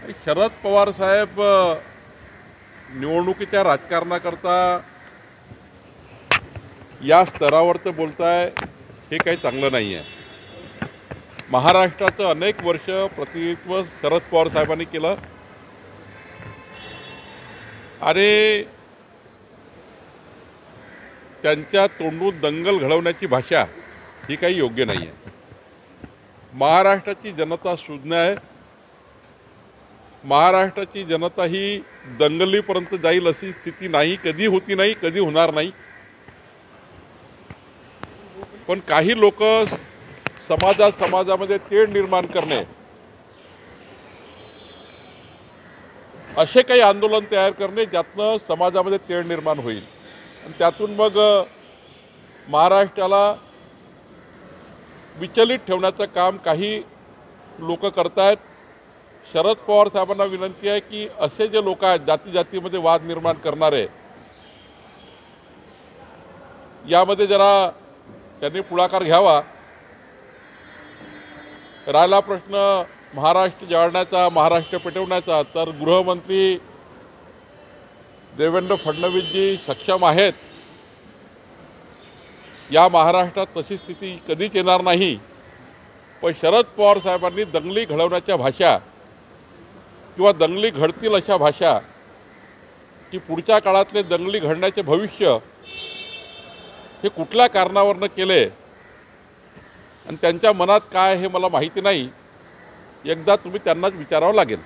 शरद पवार साहेब निवडणुकीच्या राजकारणाकरता या स्तरावर तर बोलताय हे काही चांगलं नाही आहे. महाराष्ट्राचं अनेक वर्ष प्रतिनिधित्व शरद पवार साहेबांनी केलं आणि त्यांच्या तोंडून दंगल घडवण्याची भाषा ही काही योग्य नाही आहे. महाराष्ट्राची जनता सुज्ञ आहे. महाराष्ट्राची जनता ही दंगलीपर्यंत जाईल अशी स्थिती नाही, कधी होती नाही, कधी होणार नाही. पण काही लोक समाजामध्ये तेढ निर्माण करणे, असे काही आंदोलन तयार करणे ज्यातनं समाजामध्ये तेढ निर्माण होईल आणि त्यातून मग महाराष्ट्राला विचलित ठेवण्याचं काम काही लोक करतायत. शरद पवार साहेबांना विनंती आहे की असे जे लोक आहेत जातीमध्ये वाद निर्माण करणारे, यामध्ये जरा त्यांनी पुढाकार घ्यावा. राहिला प्रश्न महाराष्ट्र जाळण्याचा, महाराष्ट्र पेटवण्याचा, तर गृहमंत्री देवेंद्र फडणवीसजी सक्षम आहेत. या महाराष्ट्रात तशी स्थिती कधीच येणार नाही. पण शरद पवार साहेबांनी दंगली घडवण्याच्या भाषा किंवा दंगली घडतील अशा भाषा की पुढच्या काळातले दंगली घडण्याचे भविष्य हे कुठल्या कारणावरनं केले आणि त्यांच्या मनात काय हे मला माहिती नाही. एकदा तुम्ही त्यांनाच विचारावं लागेल.